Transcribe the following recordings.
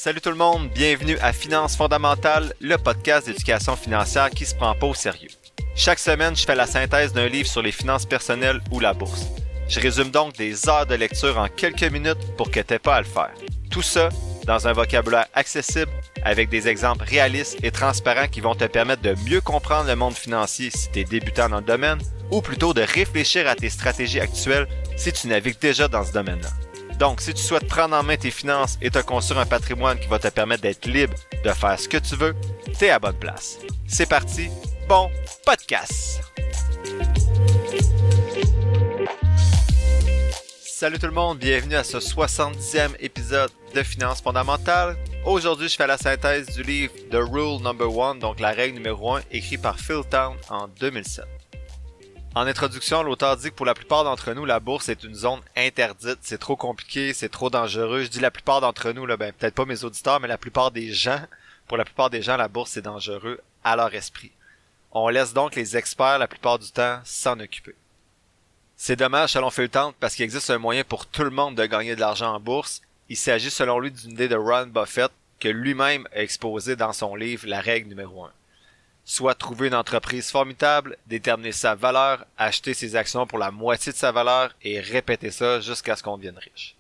Salut tout le monde, bienvenue à Finances fondamentales, le podcast d'éducation financière qui se prend pas au sérieux. Chaque semaine, je fais la synthèse d'un livre sur les finances personnelles ou la bourse. Je résume donc des heures de lecture en quelques minutes pour que t'aies pas à le faire. Tout ça dans un vocabulaire accessible avec des exemples réalistes et transparents qui vont te permettre de mieux comprendre le monde financier si tu es débutant dans le domaine ou plutôt de réfléchir à tes stratégies actuelles si tu navigues déjà dans ce domaine-là. Donc, si tu souhaites prendre en main tes finances et te construire un patrimoine qui va te permettre d'être libre de faire ce que tu veux, t'es à bonne place. C'est parti, bon podcast! Salut tout le monde, bienvenue à ce 70e épisode de Finances fondamentales. Aujourd'hui, je fais la synthèse du livre The Rule No. 1, donc la règle numéro 1, écrit par Phil Town en 2007. En introduction, l'auteur dit que pour la plupart d'entre nous, la bourse est une zone interdite. C'est trop compliqué, c'est trop dangereux. Je dis la plupart d'entre nous, là, peut-être pas mes auditeurs, mais la plupart des gens. Pour la plupart des gens, la bourse c'est dangereux à leur esprit. On laisse donc les experts la plupart du temps s'en occuper. C'est dommage selon Phil Town parce qu'il existe un moyen pour tout le monde de gagner de l'argent en bourse. Il s'agit selon lui d'une idée de Warren Buffett que lui-même a exposée dans son livre La règle numéro 1. Soit trouver une entreprise formidable, déterminer sa valeur, acheter ses actions pour la moitié de sa valeur et répéter ça jusqu'à ce qu'on devienne riche.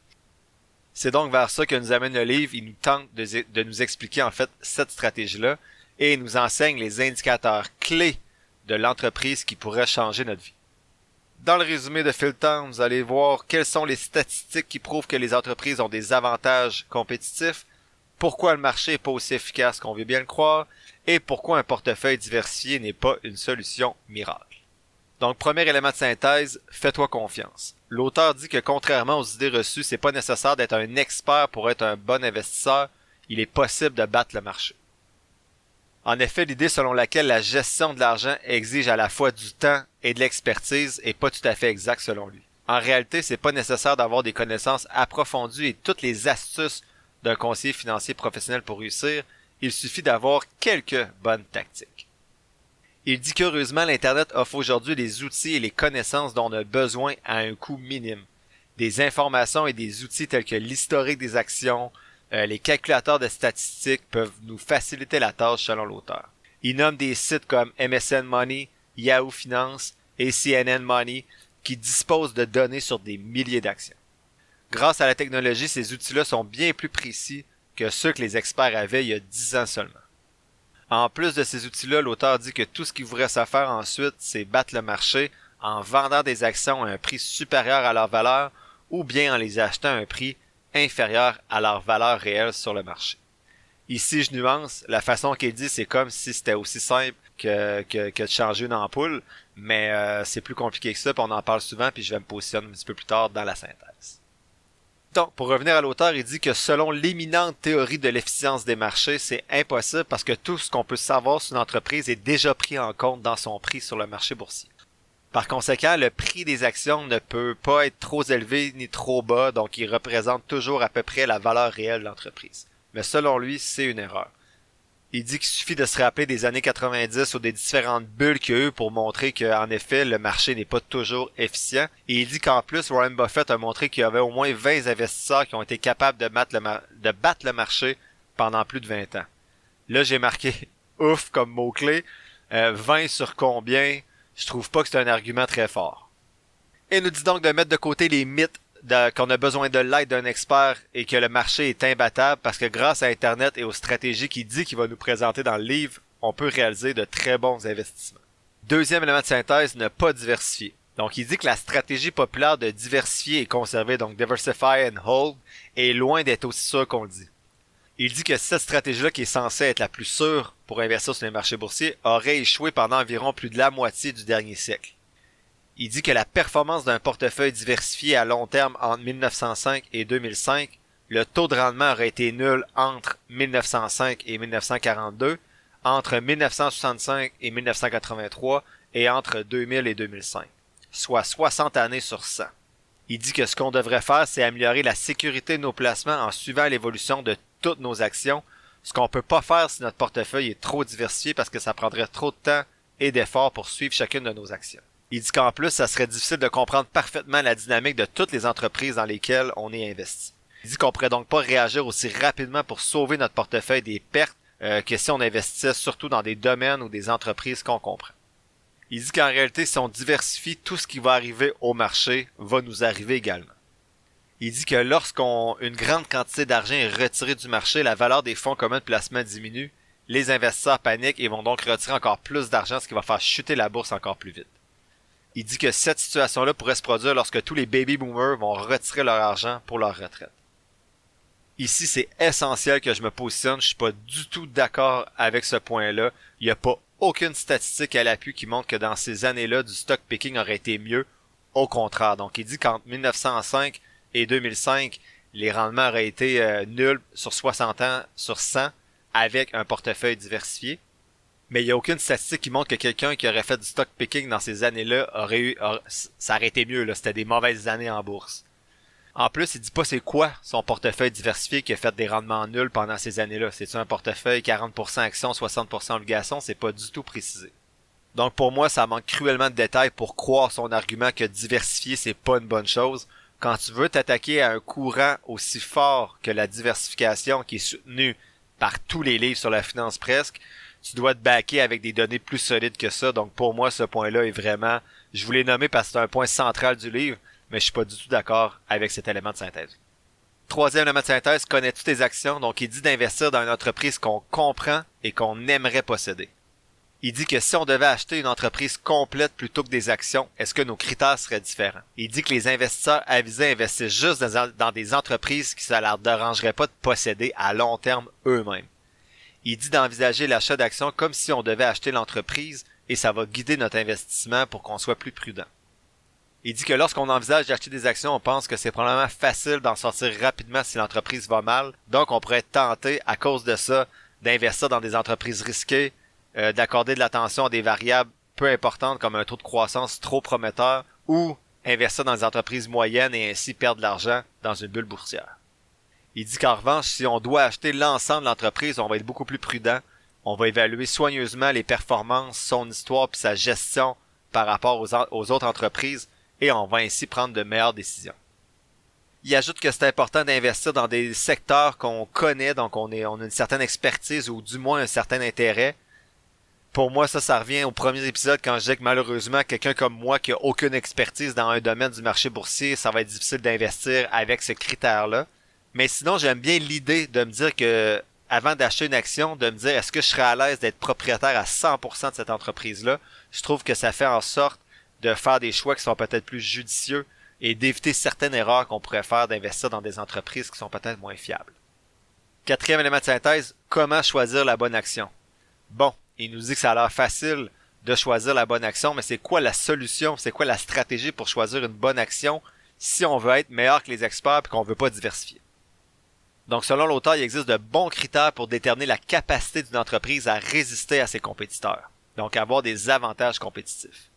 C'est donc vers ça que nous amène le livre. Il nous tente de nous expliquer en fait cette stratégie-là et il nous enseigne les indicateurs clés de l'entreprise qui pourraient changer notre vie. Dans le résumé de Phil Town, vous allez voir quelles sont les statistiques qui prouvent que les entreprises ont des avantages compétitifs, pourquoi le marché n'est pas aussi efficace qu'on veut bien le croire, et pourquoi un portefeuille diversifié n'est pas une solution miracle. Donc, premier élément de synthèse, fais-toi confiance. L'auteur dit que contrairement aux idées reçues, c'est pas nécessaire d'être un expert pour être un bon investisseur, il est possible de battre le marché. En effet, l'idée selon laquelle la gestion de l'argent exige à la fois du temps et de l'expertise est pas tout à fait exacte selon lui. En réalité, c'est pas nécessaire d'avoir des connaissances approfondies et toutes les astuces d'un conseiller financier professionnel pour réussir, il suffit d'avoir quelques bonnes tactiques. Il dit qu'heureusement, l'Internet offre aujourd'hui les outils et les connaissances dont on a besoin à un coût minime. Des informations et des outils tels que l'historique des actions, les calculateurs de statistiques peuvent nous faciliter la tâche selon l'auteur. Il nomme des sites comme MSN Money, Yahoo Finance et CNN Money qui disposent de données sur des milliers d'actions. Grâce à la technologie, ces outils-là sont bien plus précis que ceux que les experts avaient il y a 10 ans seulement. En plus de ces outils-là, l'auteur dit que tout ce qu'il vous reste à faire ensuite, c'est battre le marché en vendant des actions à un prix supérieur à leur valeur ou bien en les achetant à un prix inférieur à leur valeur réelle sur le marché. Ici, je nuance, la façon qu'il dit, c'est comme si c'était aussi simple que de changer une ampoule, mais c'est plus compliqué que ça, puis on en parle souvent, puis je vais me positionner un petit peu plus tard dans la synthèse. Donc, pour revenir à l'auteur, il dit que selon l'éminente théorie de l'efficience des marchés, c'est impossible parce que tout ce qu'on peut savoir sur une entreprise est déjà pris en compte dans son prix sur le marché boursier. Par conséquent, le prix des actions ne peut pas être trop élevé ni trop bas, donc il représente toujours à peu près la valeur réelle de l'entreprise. Mais selon lui, c'est une erreur. Il dit qu'il suffit de se rappeler des années 90 ou des différentes bulles qu'il y a eu pour montrer qu'en effet, le marché n'est pas toujours efficient. Et il dit qu'en plus, Warren Buffett a montré qu'il y avait au moins 20 investisseurs qui ont été capables de battre le marché pendant plus de 20 ans. Là, j'ai marqué « ouf » comme mot-clé. 20 sur combien? Je trouve pas que c'est un argument très fort. Il nous dit donc de mettre de côté les mythes qu'on a besoin de l'aide d'un expert et que le marché est imbattable parce que grâce à Internet et aux stratégies qu'il dit qu'il va nous présenter dans le livre, on peut réaliser de très bons investissements. Deuxième élément de synthèse, ne pas diversifier. Donc il dit que la stratégie populaire de diversifier et conserver, donc diversify and hold, est loin d'être aussi sûre qu'on le dit. Il dit que cette stratégie-là, qui est censée être la plus sûre pour investir sur les marchés boursiers, aurait échoué pendant environ plus de la moitié du dernier siècle. Il dit que la performance d'un portefeuille diversifié à long terme entre 1905 et 2005, le taux de rendement aurait été nul entre 1905 et 1942, entre 1965 et 1983 et entre 2000 et 2005, soit 60 années sur 100. Il dit que ce qu'on devrait faire, c'est améliorer la sécurité de nos placements en suivant l'évolution de toutes nos actions, ce qu'on peut pas faire si notre portefeuille est trop diversifié parce que ça prendrait trop de temps et d'efforts pour suivre chacune de nos actions. Il dit qu'en plus, ça serait difficile de comprendre parfaitement la dynamique de toutes les entreprises dans lesquelles on est investi. Il dit qu'on pourrait donc pas réagir aussi rapidement pour sauver notre portefeuille des pertes que si on investissait surtout dans des domaines ou des entreprises qu'on comprend. Il dit qu'en réalité, si on diversifie, tout ce qui va arriver au marché va nous arriver également. Il dit que lorsqu'une grande quantité d'argent est retirée du marché, la valeur des fonds communs de placement diminue, les investisseurs paniquent et vont donc retirer encore plus d'argent, ce qui va faire chuter la bourse encore plus vite. Il dit que cette situation-là pourrait se produire lorsque tous les baby boomers vont retirer leur argent pour leur retraite. Ici, c'est essentiel que je me positionne. Je suis pas du tout d'accord avec ce point-là. Il n'y a pas aucune statistique à l'appui qui montre que dans ces années-là, du stock picking aurait été mieux. Au contraire. Donc, il dit qu'entre 1905 et 2005, les rendements auraient été nuls sur 60 ans sur 100 avec un portefeuille diversifié. Mais il n'y a aucune statistique qui montre que quelqu'un qui aurait fait du stock picking dans ces années-là ça aurait été mieux, là. C'était des mauvaises années en bourse. En plus, il dit pas c'est quoi son portefeuille diversifié qui a fait des rendements nuls pendant ces années-là. C'est-tu un portefeuille 40% actions, 60% obligations? C'est pas du tout précisé. Donc pour moi, ça manque cruellement de détails pour croire son argument que diversifier, c'est pas une bonne chose. Quand tu veux t'attaquer à un courant aussi fort que la diversification qui est soutenue par tous les livres sur la finance presque, tu dois te backer avec des données plus solides que ça. Donc pour moi, ce point-là est vraiment... Je vous l'ai nommé parce que c'est un point central du livre, mais je suis pas du tout d'accord avec cet élément de synthèse. Troisième élément de synthèse, connais toutes tes actions. Donc il dit d'investir dans une entreprise qu'on comprend et qu'on aimerait posséder. Il dit que si on devait acheter une entreprise complète plutôt que des actions, est-ce que nos critères seraient différents? Il dit que les investisseurs avisés investissent juste dans des entreprises qui ça leur dérangerait pas de posséder à long terme eux-mêmes. Il dit d'envisager l'achat d'actions comme si on devait acheter l'entreprise et ça va guider notre investissement pour qu'on soit plus prudent. Il dit que lorsqu'on envisage d'acheter des actions, on pense que c'est probablement facile d'en sortir rapidement si l'entreprise va mal. Donc, on pourrait être tenté, à cause de ça, d'investir dans des entreprises risquées, d'accorder de l'attention à des variables peu importantes comme un taux de croissance trop prometteur ou investir dans des entreprises moyennes et ainsi perdre de l'argent dans une bulle boursière. Il dit qu'en revanche, si on doit acheter l'ensemble de l'entreprise, on va être beaucoup plus prudent. On va évaluer soigneusement les performances, son histoire puis sa gestion par rapport aux autres entreprises et on va ainsi prendre de meilleures décisions. Il ajoute que c'est important d'investir dans des secteurs qu'on connaît, donc on a une certaine expertise ou du moins un certain intérêt. Pour moi, ça revient au premier épisode quand je disais que malheureusement, quelqu'un comme moi qui a aucune expertise dans un domaine du marché boursier, ça va être difficile d'investir avec ce critère-là. Mais sinon, j'aime bien l'idée de me dire que avant d'acheter une action, de me dire est-ce que je serais à l'aise d'être propriétaire à 100% de cette entreprise-là. Je trouve que ça fait en sorte de faire des choix qui sont peut-être plus judicieux et d'éviter certaines erreurs qu'on pourrait faire d'investir dans des entreprises qui sont peut-être moins fiables. Quatrième élément de synthèse, comment choisir la bonne action? Bon, il nous dit que ça a l'air facile de choisir la bonne action, mais c'est quoi la solution? C'est quoi la stratégie pour choisir une bonne action si on veut être meilleur que les experts et qu'on veut pas diversifier? Donc, selon l'auteur, il existe de bons critères pour déterminer la capacité d'une entreprise à résister à ses compétiteurs. Donc, avoir des avantages compétitifs.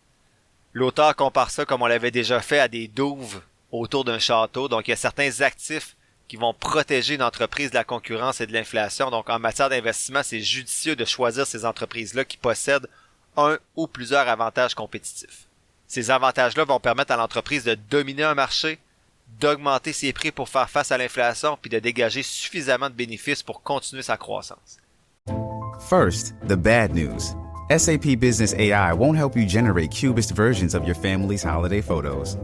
L'auteur compare ça, comme on l'avait déjà fait, à des douves autour d'un château. Donc, il y a certains actifs qui vont protéger une entreprise de la concurrence et de l'inflation. Donc, en matière d'investissement, c'est judicieux de choisir ces entreprises-là qui possèdent un ou plusieurs avantages compétitifs. Ces avantages-là vont permettre à l'entreprise de dominer un marché, d'augmenter ses prix pour faire face à l'inflation, puis de dégager suffisamment de bénéfices pour continuer sa croissance. First, the bad news. SAP Business AI won't help you generate cubist versions of your family's holiday photos.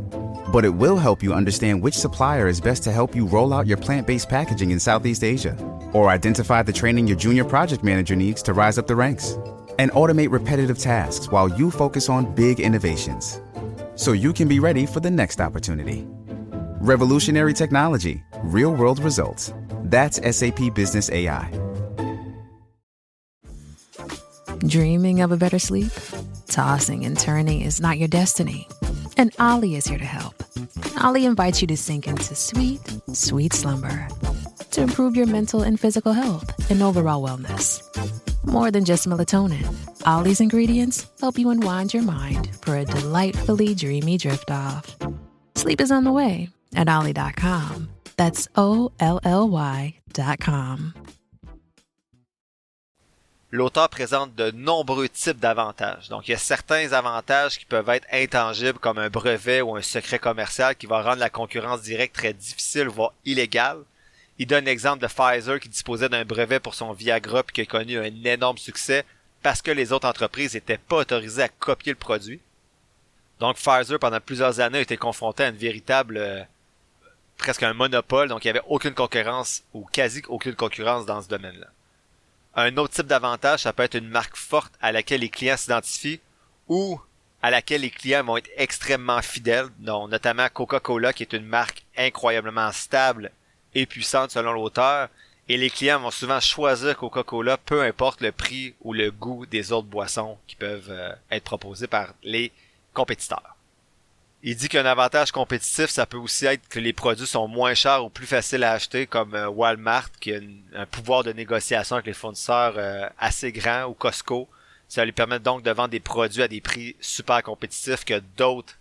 But it will help you understand which supplier is best to help you roll out your plant-based packaging in Southeast Asia, or identify the training your junior project manager needs to rise up the ranks, and automate repetitive tasks while you focus on big innovations, so you can be ready for the next opportunity. Revolutionary technology, real-world results. That's SAP Business AI. Dreaming of a better sleep? Tossing and turning is not your destiny. And Ollie is here to help. Ollie invites you to sink into sweet, sweet slumber to improve your mental and physical health and overall wellness. More than just melatonin, Ollie's ingredients help you unwind your mind for a delightfully dreamy drift off. Sleep is on the way at Ollie.com. That's OLLY.com. l'auteur présente de nombreux types d'avantages. Donc, il y a certains avantages qui peuvent être intangibles comme un brevet ou un secret commercial qui va rendre la concurrence directe très difficile, voire illégale. Il donne l'exemple de Pfizer qui disposait d'un brevet pour son Viagra puis qui a connu un énorme succès parce que les autres entreprises n'étaient pas autorisées à copier le produit. Donc, Pfizer, pendant plusieurs années, a été confronté à une véritable, presque un monopole. Donc, il n'y avait aucune concurrence ou quasi aucune concurrence dans ce domaine-là. Un autre type d'avantage, ça peut être une marque forte à laquelle les clients s'identifient ou à laquelle les clients vont être extrêmement fidèles, donc notamment Coca-Cola qui est une marque incroyablement stable et puissante selon l'auteur, et les clients vont souvent choisir Coca-Cola peu importe le prix ou le goût des autres boissons qui peuvent être proposées par les compétiteurs. Il dit qu'un avantage compétitif, ça peut aussi être que les produits sont moins chers ou plus faciles à acheter, comme Walmart, qui a un pouvoir de négociation avec les fournisseurs assez grand, ou Costco. Ça lui permet donc de vendre des produits à des prix super compétitifs que d'autres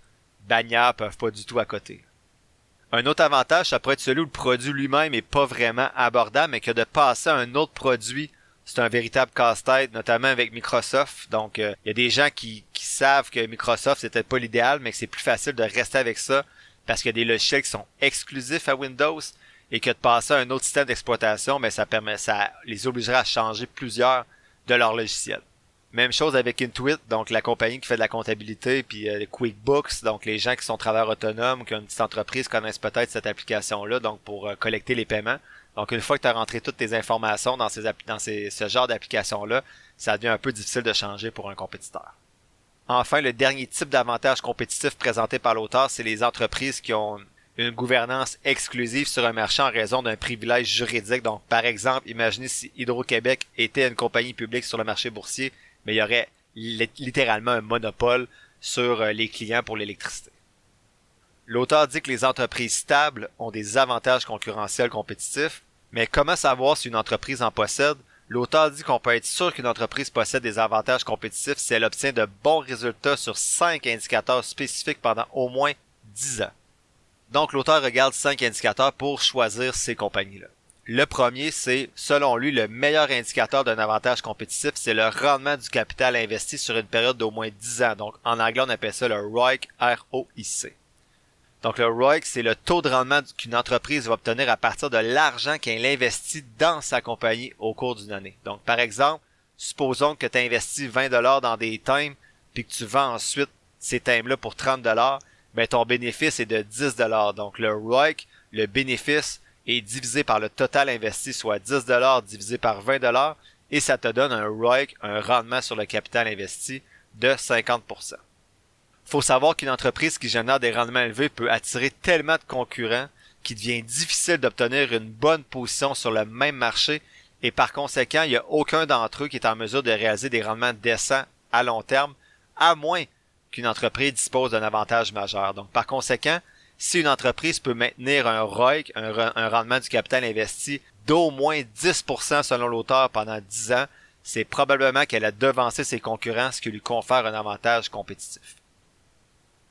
bannières peuvent pas du tout à côté. Un autre avantage, ça pourrait être celui où le produit lui-même est pas vraiment abordable, mais que de passer à un autre produit, c'est un véritable casse-tête, notamment avec Microsoft. Donc, il y a des gens qui savent que Microsoft, c'est peut-être pas l'idéal, mais que c'est plus facile de rester avec ça parce qu'il y a des logiciels qui sont exclusifs à Windows et que de passer à un autre système d'exploitation, mais ça les obligerait à changer plusieurs de leurs logiciels. Même chose avec Intuit, donc la compagnie qui fait de la comptabilité, puis QuickBooks, donc les gens qui sont travailleurs autonomes, qui ont une petite entreprise, connaissent peut-être cette application-là, donc pour collecter les paiements. Donc, une fois que tu as rentré toutes tes informations dans ce genre d'application-là, ça devient un peu difficile de changer pour un compétiteur. Enfin, le dernier type d'avantage compétitif présenté par l'auteur, c'est les entreprises qui ont une gouvernance exclusive sur un marché en raison d'un privilège juridique. Donc, par exemple, imaginez si Hydro-Québec était une compagnie publique sur le marché boursier, mais il y aurait littéralement un monopole sur les clients pour l'électricité. L'auteur dit que les entreprises stables ont des avantages concurrentiels compétitifs, mais comment savoir si une entreprise en possède? L'auteur dit qu'on peut être sûr qu'une entreprise possède des avantages compétitifs si elle obtient de bons résultats sur 5 indicateurs spécifiques pendant au moins 10 ans. Donc l'auteur regarde 5 indicateurs pour choisir ces compagnies-là. Le premier, c'est, selon lui, le meilleur indicateur d'un avantage compétitif, c'est le rendement du capital investi sur une période d'au moins 10 ans. Donc en anglais, on appelle ça le ROIC, R-O-I-C. Donc, le ROIC, c'est le taux de rendement qu'une entreprise va obtenir à partir de l'argent qu'elle investit dans sa compagnie au cours d'une année. Donc, par exemple, supposons que tu investis 20$ dans des thèmes, puis que tu vends ensuite ces thèmes-là pour 30$, ben ton bénéfice est de 10$. Donc, le ROIC, le bénéfice, est divisé par le total investi, soit 10$ divisé par 20$, et ça te donne un ROIC, un rendement sur le capital investi, de 50%. Faut savoir qu'une entreprise qui génère des rendements élevés peut attirer tellement de concurrents qu'il devient difficile d'obtenir une bonne position sur le même marché et par conséquent, il n'y a aucun d'entre eux qui est en mesure de réaliser des rendements décents à long terme, à moins qu'une entreprise dispose d'un avantage majeur. Donc, par conséquent, si une entreprise peut maintenir un ROIC, un rendement du capital investi d'au moins 10% selon l'auteur pendant 10 ans, c'est probablement qu'elle a devancé ses concurrents, ce qui lui confère un avantage compétitif.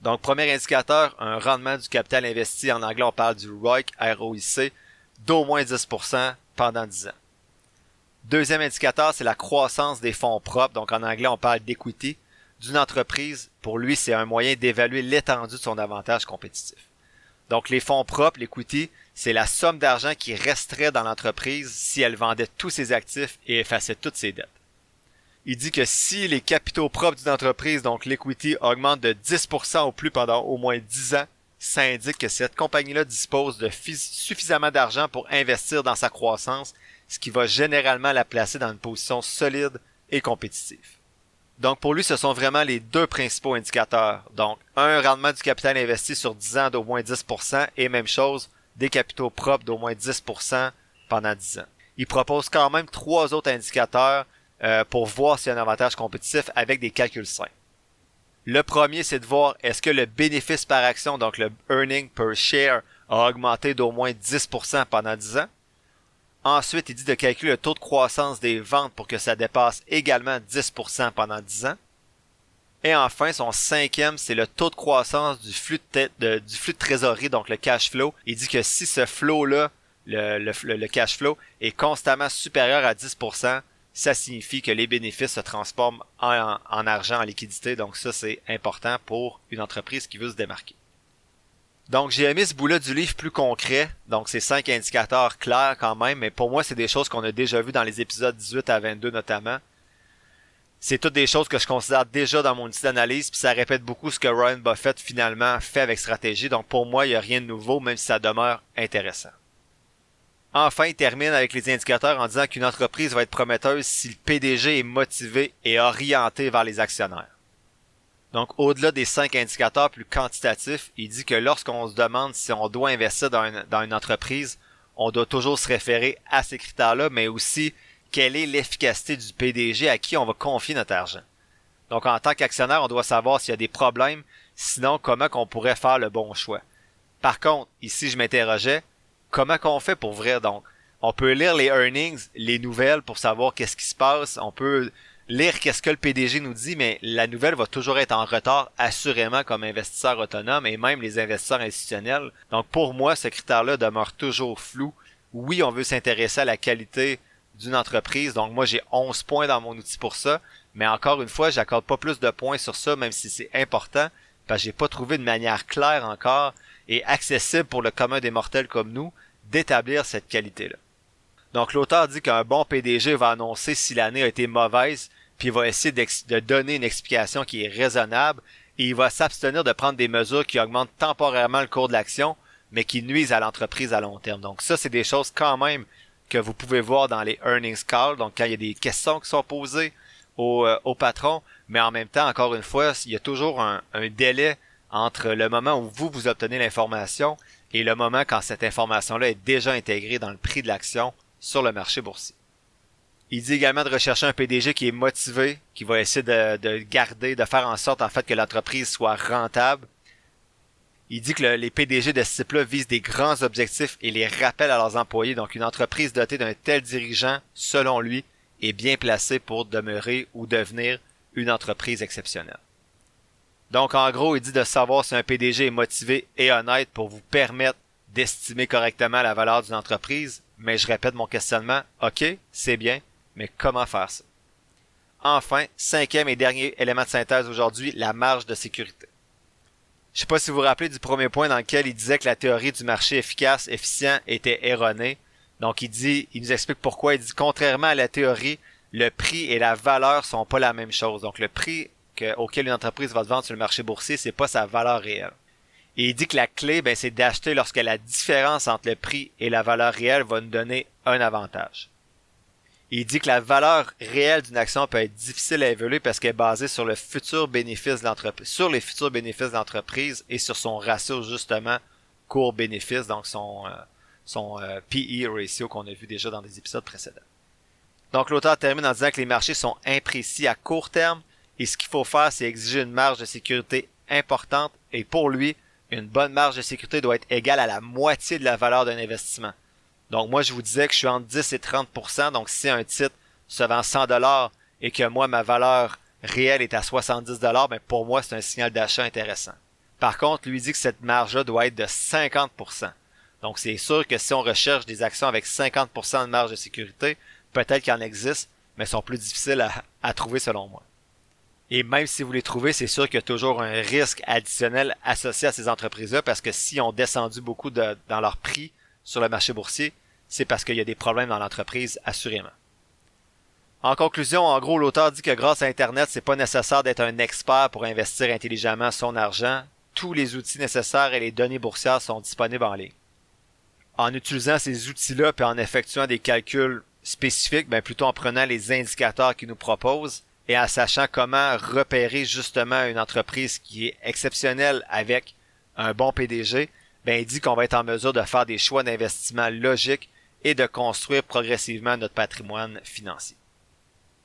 Donc, premier indicateur, un rendement du capital investi, en anglais on parle du ROIC, R-O-I-C, d'au moins 10% pendant 10 ans. Deuxième indicateur, c'est la croissance des fonds propres, donc en anglais on parle d'equity, d'une entreprise. Pour lui, c'est un moyen d'évaluer l'étendue de son avantage compétitif. Donc, les fonds propres, l'equity, c'est la somme d'argent qui resterait dans l'entreprise si elle vendait tous ses actifs et effaçait toutes ses dettes. Il dit que si les capitaux propres d'une entreprise, donc l'equity, augmente de 10% au plus pendant au moins 10 ans, ça indique que cette compagnie-là dispose de suffisamment d'argent pour investir dans sa croissance, ce qui va généralement la placer dans une position solide et compétitive. Donc pour lui, ce sont vraiment les deux principaux indicateurs. Donc un rendement du capital investi sur 10 ans d'au moins 10% et même chose, des capitaux propres d'au moins 10% pendant 10 ans. Il propose quand même 3 autres indicateurs pour voir s'il y a un avantage compétitif avec des calculs simples. Le premier, c'est de voir est-ce que le bénéfice par action, donc le earning per share, a augmenté d'au moins 10% pendant 10 ans. Ensuite, il dit de calculer le taux de croissance des ventes pour que ça dépasse également 10% pendant 10 ans. Et enfin, son cinquième, c'est le taux de croissance du flux de trésorerie, donc le cash flow. Il dit que si ce flow-là, le cash flow, est constamment supérieur à 10%, ça signifie que les bénéfices se transforment en argent, en liquidité. Donc ça, c'est important pour une entreprise qui veut se démarquer. Donc j'ai aimé ce bout-là du livre plus concret. Donc c'est 5 indicateurs clairs quand même, mais pour moi, c'est des choses qu'on a déjà vues dans les épisodes 18 à 22 notamment. C'est toutes des choses que je considère déjà dans mon outil d'analyse, puis ça répète beaucoup ce que Warren Buffett finalement fait avec stratégie. Donc pour moi, il n'y a rien de nouveau, même si ça demeure intéressant. Enfin, il termine avec les indicateurs en disant qu'une entreprise va être prometteuse si le PDG est motivé et orienté vers les actionnaires. Donc au-delà des 5 indicateurs plus quantitatifs, il dit que lorsqu'on se demande si on doit investir dans une entreprise, on doit toujours se référer à ces critères-là, mais aussi quelle est l'efficacité du PDG à qui on va confier notre argent. Donc, en tant qu'actionnaire, on doit savoir s'il y a des problèmes, sinon, comment qu'on pourrait faire le bon choix. Par contre, ici, je m'interrogeais, comment qu'on fait pour vrai? Donc, on peut lire les earnings, les nouvelles pour savoir qu'est-ce qui se passe, on peut lire qu'est-ce que le PDG nous dit, mais la nouvelle va toujours être en retard, assurément, comme investisseur autonome et même les investisseurs institutionnels. Donc, pour moi, ce critère-là demeure toujours flou. Oui, on veut s'intéresser à la qualité d'une entreprise. Donc moi, j'ai 11 points dans mon outil pour ça. Mais encore une fois, j'accorde pas plus de points sur ça, même si c'est important, parce que j'ai pas trouvé de manière claire encore et accessible pour le commun des mortels comme nous d'établir cette qualité-là. Donc l'auteur dit qu'un bon PDG va annoncer si l'année a été mauvaise, puis il va essayer de donner une explication qui est raisonnable, et il va s'abstenir de prendre des mesures qui augmentent temporairement le cours de l'action, mais qui nuisent à l'entreprise à long terme. Donc ça, c'est des choses quand même que vous pouvez voir dans les earnings calls, donc quand il y a des questions qui sont posées au patron, mais en même temps, encore une fois, il y a toujours un délai entre le moment où vous obtenez l'information et le moment quand cette information-là est déjà intégrée dans le prix de l'action sur le marché boursier. Il dit également de rechercher un PDG qui est motivé, qui va essayer de garder, de faire en sorte en fait que l'entreprise soit rentable. Il dit que les PDG de ce type-là visent des grands objectifs et les rappellent à leurs employés. Donc, une entreprise dotée d'un tel dirigeant, selon lui, est bien placée pour demeurer ou devenir une entreprise exceptionnelle. Donc, en gros, il dit de savoir si un PDG est motivé et honnête pour vous permettre d'estimer correctement la valeur d'une entreprise. Mais je répète mon questionnement. OK, c'est bien, mais comment faire ça? Enfin, 5e et dernier élément de synthèse aujourd'hui, la marge de sécurité. Je sais pas si vous vous rappelez du premier point dans lequel il disait que la théorie du marché efficace, efficient était erronée. Donc il nous explique pourquoi. Il dit contrairement à la théorie, le prix et la valeur sont pas la même chose. Donc le prix auquel une entreprise va se vendre sur le marché boursier, c'est pas sa valeur réelle. Et il dit que la clé, c'est d'acheter lorsque la différence entre le prix et la valeur réelle va nous donner un avantage. Il dit que la valeur réelle d'une action peut être difficile à évaluer parce qu'elle est basée sur le futur bénéfice de l'entreprise, sur les futurs bénéfices de l'entreprise et sur son ratio justement cours-bénéfice, donc son PE ratio qu'on a vu déjà dans des épisodes précédents. Donc l'auteur termine en disant que les marchés sont imprécis à court terme et ce qu'il faut faire, c'est exiger une marge de sécurité importante et pour lui, une bonne marge de sécurité doit être égale à la moitié de la valeur d'un investissement. Donc moi, je vous disais que je suis entre 10 et 30%. Donc si un titre se vend 100$ et que moi, ma valeur réelle est à 70$, ben pour moi, c'est un signal d'achat intéressant. Par contre, lui dit que cette marge-là doit être de 50%. Donc c'est sûr que si on recherche des actions avec 50% de marge de sécurité, peut-être qu'il en existe, mais sont plus difficiles à trouver selon moi. Et même si vous les trouvez, c'est sûr qu'il y a toujours un risque additionnel associé à ces entreprises-là parce que si ont descendu beaucoup dans leur prix sur le marché boursier, c'est parce qu'il y a des problèmes dans l'entreprise, assurément. En conclusion, en gros, l'auteur dit que grâce à Internet, c'est pas nécessaire d'être un expert pour investir intelligemment son argent. Tous les outils nécessaires et les données boursières sont disponibles en ligne. En utilisant ces outils-là puis en effectuant des calculs spécifiques, plutôt en prenant les indicateurs qu'ils nous proposent et en sachant comment repérer justement une entreprise qui est exceptionnelle avec un bon PDG, il dit qu'on va être en mesure de faire des choix d'investissement logiques et de construire progressivement notre patrimoine financier.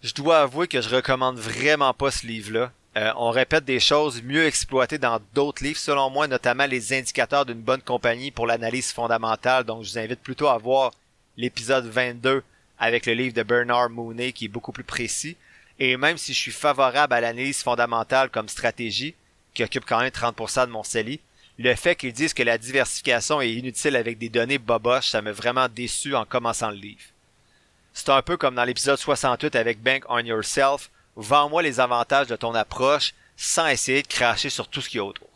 Je dois avouer que je recommande vraiment pas ce livre-là. On répète des choses mieux exploitées dans d'autres livres selon moi, notamment les indicateurs d'une bonne compagnie pour l'analyse fondamentale. Donc je vous invite plutôt à voir l'épisode 22 avec le livre de Bernard Mooney qui est beaucoup plus précis. Et même si je suis favorable à l'analyse fondamentale comme stratégie, qui occupe quand même 30% de mon CELI, le fait qu'ils disent que la diversification est inutile avec des données boboches, ça m'a vraiment déçu en commençant le livre. C'est un peu comme dans l'épisode 68 avec Bank on Yourself. Vends-moi les avantages de ton approche sans essayer de cracher sur tout ce qu'il y a autour.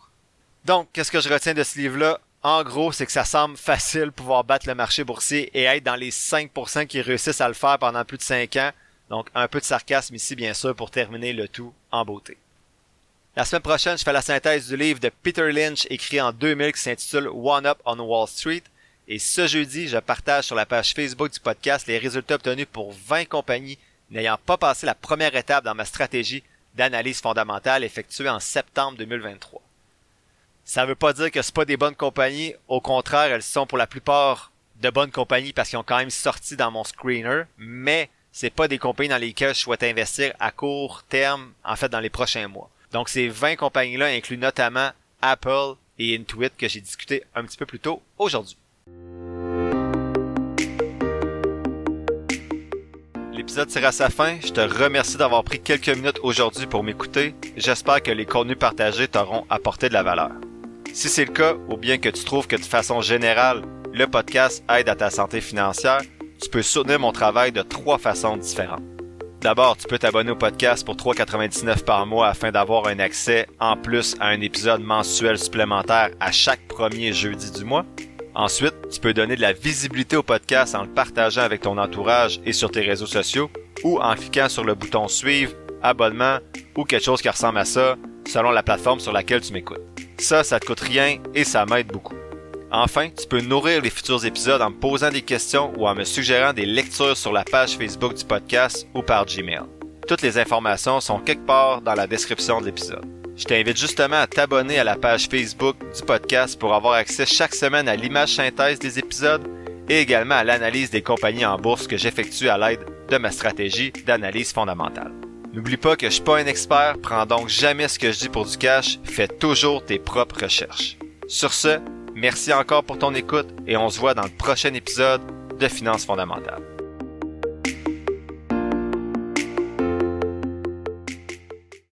Donc, qu'est-ce que je retiens de ce livre-là? En gros, c'est que ça semble facile pouvoir battre le marché boursier et être dans les 5% qui réussissent à le faire pendant plus de 5 ans. Donc, un peu de sarcasme ici, bien sûr, pour terminer le tout en beauté. La semaine prochaine, je fais la synthèse du livre de Peter Lynch écrit en 2000 qui s'intitule One Up on Wall Street. Et ce jeudi, je partage sur la page Facebook du podcast les résultats obtenus pour 20 compagnies n'ayant pas passé la première étape dans ma stratégie d'analyse fondamentale effectuée en septembre 2023. Ça veut pas dire que c'est pas des bonnes compagnies, au contraire, elles sont pour la plupart de bonnes compagnies parce qu'ils ont quand même sorti dans mon screener, mais c'est pas des compagnies dans lesquelles je souhaite investir à court terme, en fait dans les prochains mois. Donc ces 20 compagnies-là incluent notamment Apple et Intuit que j'ai discuté un petit peu plus tôt aujourd'hui. L'épisode tire à sa fin. Je te remercie d'avoir pris quelques minutes aujourd'hui pour m'écouter. J'espère que les contenus partagés t'auront apporté de la valeur. Si c'est le cas, ou bien que tu trouves que de façon générale, le podcast aide à ta santé financière, tu peux soutenir mon travail de 3 façons différentes. D'abord, tu peux t'abonner au podcast pour $3,99 par mois afin d'avoir un accès en plus à un épisode mensuel supplémentaire à chaque premier jeudi du mois. Ensuite, tu peux donner de la visibilité au podcast en le partageant avec ton entourage et sur tes réseaux sociaux ou en cliquant sur le bouton suivre, abonnement ou quelque chose qui ressemble à ça selon la plateforme sur laquelle tu m'écoutes. Ça te coûte rien et ça m'aide beaucoup. Enfin, tu peux nourrir les futurs épisodes en me posant des questions ou en me suggérant des lectures sur la page Facebook du podcast ou par Gmail. Toutes les informations sont quelque part dans la description de l'épisode. Je t'invite justement à t'abonner à la page Facebook du podcast pour avoir accès chaque semaine à l'image synthèse des épisodes et également à l'analyse des compagnies en bourse que j'effectue à l'aide de ma stratégie d'analyse fondamentale. N'oublie pas que je suis pas un expert, prends donc jamais ce que je dis pour du cash, fais toujours tes propres recherches. Sur ce, merci encore pour ton écoute et on se voit dans le prochain épisode de Finances fondamentales.